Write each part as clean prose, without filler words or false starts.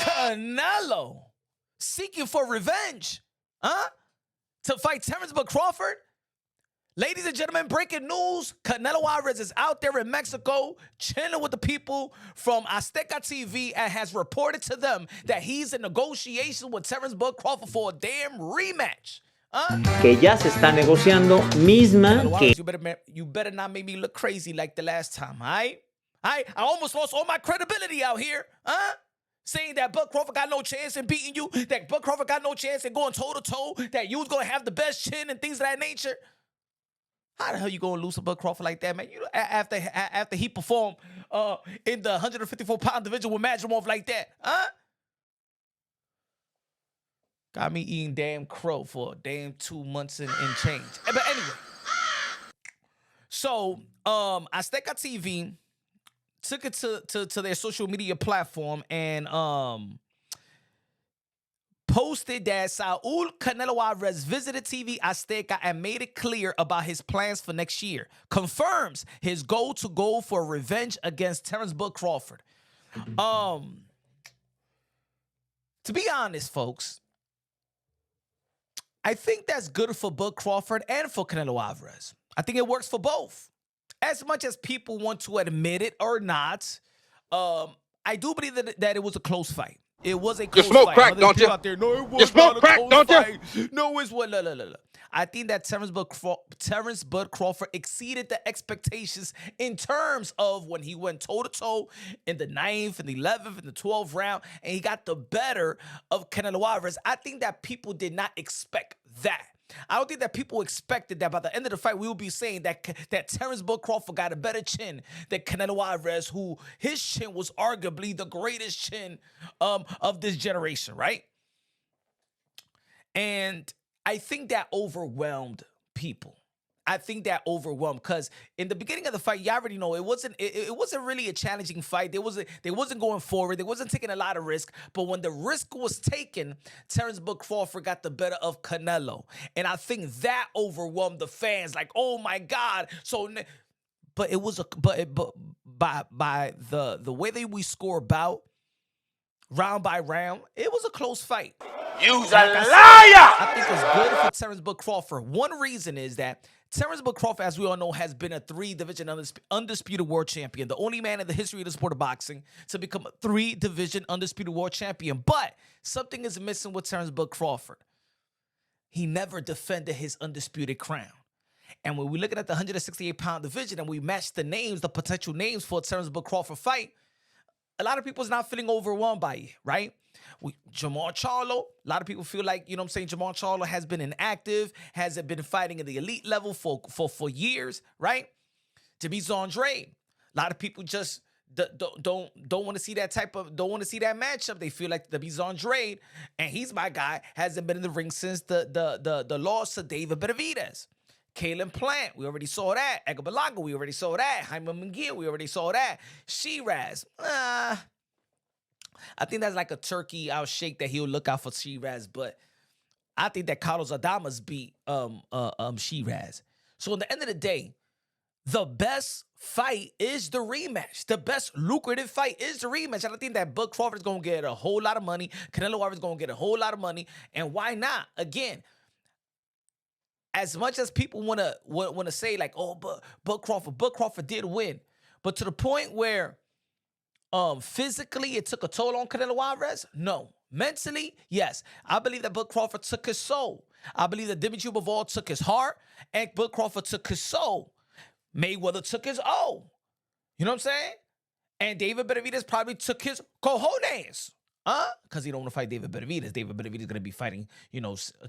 Canelo seeking for revenge, to fight Terence Crawford. Ladies and gentlemen, breaking news. Canelo Alvarez is out there in Mexico chilling with the people from Azteca TV and has reported to them that he's in negotiations with Terence Crawford for a damn rematch. Que ya se está negociando, misma Canelo que... Alvarez, you better not make me look crazy like the last time, all right? I almost lost all my credibility out here, saying that Bud Crawford got no chance in beating you, that Bud Crawford got no chance in going toe-to-toe, that you was going to have the best chin and things of that nature. How the hell you gonna lose to Bud Crawford like that, man? You after he performed in the 154-pound division with Madrimov like that, Got me eating damn crow for a damn 2 months and change. But anyway, so Azteca TV took it to their social media platform and posted that Saul Canelo Alvarez visited TV Azteca and made it clear about his plans for next year. Confirms his goal to go for revenge against Terence Crawford. To be honest, folks, I think that's good for Bud Crawford and for Canelo Alvarez. I think it works for both. As much as people want to admit it or not, I do believe that it was a close fight. It was a close fight. You smoke crack, don't you? Out there, no, it was you smoke crack, don't fight. You? No, it's what? I think that Terence Bud Crawford exceeded the expectations in terms of when he went toe-to-toe in the 9th and the 11th and the 12th round, and he got the better of Canelo Alvarez. I think that people did not expect that. I don't think that people expected that by the end of the fight, we will be saying that Terence Crawford got a better chin than Canelo Alvarez, who his chin was arguably the greatest chin of this generation, right? And I think that overwhelmed people. I think that overwhelmed because in the beginning of the fight, you already know it wasn't really a challenging fight. They wasn't going forward. They wasn't taking a lot of risk. But when the risk was taken, Terence Crawford got the better of Canelo, and I think that overwhelmed the fans. Like, oh my God! But it was by the way that we score about round by round, it was a close fight. You's a liar! I think it's good for Terence Crawford. One reason is that Terence Crawford, as we all know, has been a 3-division undisputed world champion, the only man in the history of the sport of boxing to become a 3-division undisputed world champion. But something is missing with Terence Crawford. He never defended his undisputed crown. And when we're looking at the 168-pound division and we match the names, the potential names for a Terence Crawford fight, a lot of people's not feeling overwhelmed by it, right? Jamal Charlo, a lot of people feel like, you know what I'm saying, Jamal Charlo has been inactive, hasn't been fighting at the elite level for years, right? Demetrius Andrade, a lot of people just don't want to see that don't want to see that matchup. They feel like Demetrius Andrade, and he's my guy, hasn't been in the ring since the loss to David Benavidez. Kalen Plant, we already saw that. Edgar Berlanga, we already saw that. Jaime Munguia, we already saw that. Shiraz, I think that's like a turkey I'll shake that he'll look out for Shiraz, but I think that Carlos Adames beat Shiraz. So at the end of the day, the best fight is the rematch. The best lucrative fight is the rematch. And I think that Bud Crawford is going to get a whole lot of money. Canelo Alvarez is going to get a whole lot of money. And why not? Again, as much as people want to say like, oh, but Bud Crawford did win. But to the point where physically it took a toll on Canelo Alvarez? No. Mentally, yes. I believe that Bud Crawford took his soul. I believe that Dimitri Bivol took his heart and Bud Crawford took his soul. Mayweather took his O. You know what I'm saying? And David Benavidez probably took his cojones. Because he don't want to fight David Benavidez. David Benavidez is going to be fighting,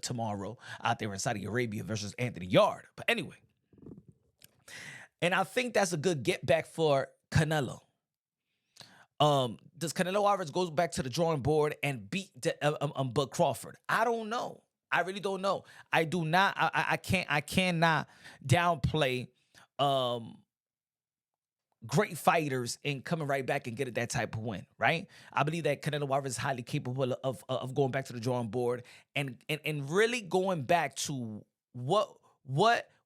tomorrow out there in Saudi Arabia versus Anthony Yarde. But anyway. And I think that's a good get back for Canelo. Does Canelo Alvarez go back to the drawing board and beat Bud Crawford? I don't know. I really don't know. I do not. I cannot downplay great fighters and coming right back and getting that type of win, right? I believe that Canelo Alvarez is highly capable of going back to the drawing board and really going back to what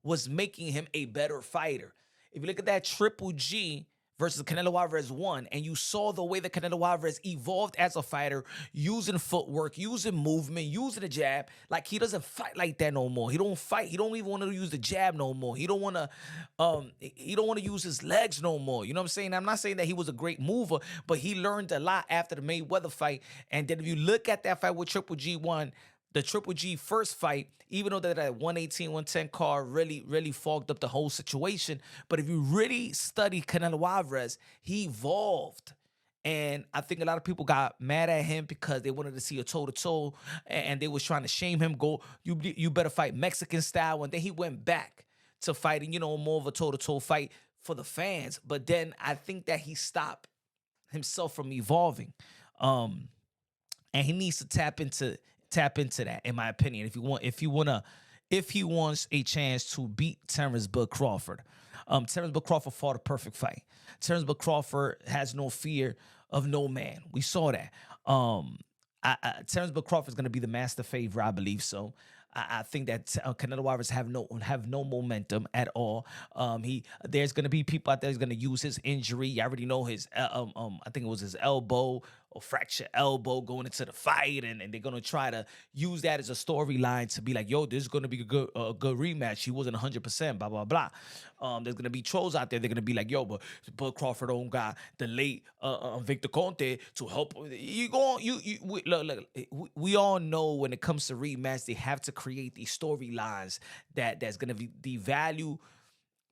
was making him a better fighter. If you look at that Triple G versus Canelo Alvarez 1, and you saw the way that Canelo Alvarez evolved as a fighter, using footwork, using movement, using the jab. Like, he doesn't fight like that no more. He don't fight. He don't even want to use the jab no more. He don't want to use his legs no more. You know what I'm saying? I'm not saying that he was a great mover, but he learned a lot after the Mayweather fight. And then if you look at that fight with Triple G one, the Triple G first fight, even though that 118, 110 card really fogged up the whole situation. But if you really study Canelo Alvarez, he evolved. And I think a lot of people got mad at him because they wanted to see a toe-to-toe, and they was trying to shame him, go, you better fight Mexican style. And then he went back to fighting, more of a toe-to-toe fight for the fans. But then I think that he stopped himself from evolving. And he needs to tap into that, in my opinion. If he wants a chance to beat Terence Crawford. Terence Crawford fought a perfect fight. Terence Crawford has no fear of no man. We saw that. Terence Crawford is going to be the master favorite, I believe so. I think that Canelo Alvarez have no momentum at all. There's going to be people out there who's going to use his injury. You already know his I think it was his elbow, or fractured elbow, going into the fight, and they're going to try to use that as a storyline to be like, yo, this is going to be a good rematch. He wasn't 100%, blah blah blah. There's going to be trolls out there. They're going to be like, yo, but Crawford don't got the late Victor Conte to help. We all know when it comes to rematch, they have to create these storylines that's going to devalue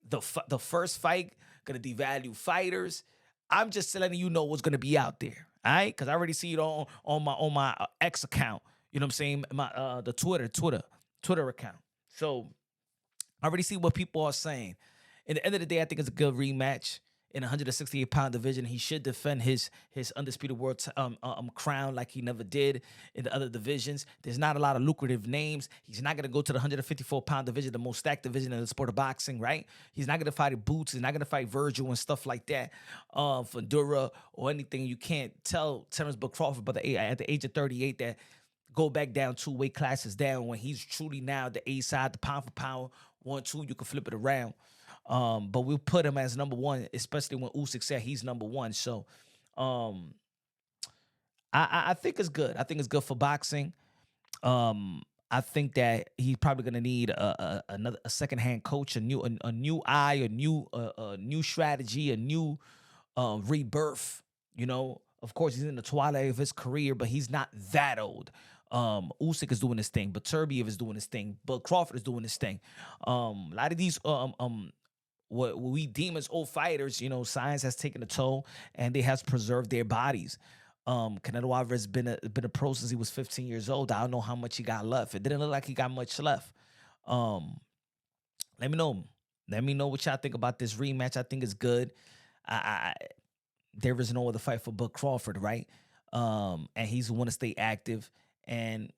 the first fight, going to devalue fighters. I'm just letting you know what's going to be out there, all right? Because I already see it on my X account. You know what I'm saying? My the Twitter account. So I already see what people are saying. At the end of the day, I think it's a good rematch. In 168-pound division, he should defend his undisputed world crown like he never did in the other divisions. There's not a lot of lucrative names. He's not going to go to the 154-pound division, the most stacked division in the sport of boxing, right? He's not going to fight Boots. He's not going to fight Virgil and stuff like that, Fedora or anything. You can't tell Terence Crawford, but at the age of 38, that go back down 2 weight classes down when he's truly now the A side, the pound for pound, 1-2. You can flip it around. But we'll put him as number one, especially when Usyk said he's number one. So I think it's good. I think it's good for boxing. I think that he's probably gonna need a second-hand coach, a new eye, a new strategy, a new rebirth. Of course, he's in the twilight of his career, but he's not that old. Usyk is doing his thing, but Turbiev is doing his thing, but Crawford is doing his thing. A lot of these what we deem as old fighters, science has taken a toll, and they has preserved their bodies. Canelo Alvarez been a pro since he was 15 years old. I don't know how much he got left. It didn't look like he got much left. Let me know. Let me know what y'all think about this rematch. I think it's good. There is no other fight for Crawford, right? And he's want to stay active, and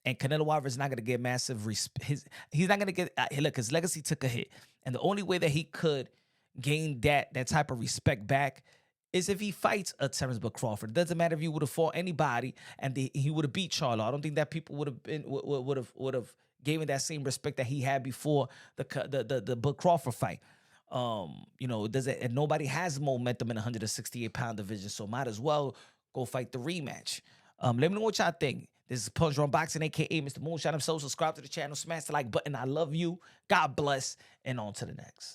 Canelo Alvarez is not going to get massive respect. He's not going to get look. His legacy took a hit, and the only way that he could gain that type of respect back is if he fights a Terence Crawford. It doesn't matter if he would have fought anybody and he would have beat Charlo. I don't think that people would have given that same respect that he had before the Crawford fight. And nobody has momentum in the 168-pound division, so might as well go fight the rematch. Let me know what y'all think. This is Punch Drunk Boxing, a.k.a. Mr. Moonshine himself. Subscribe to the channel. Smash the like button. I love you. God bless. And on to the next.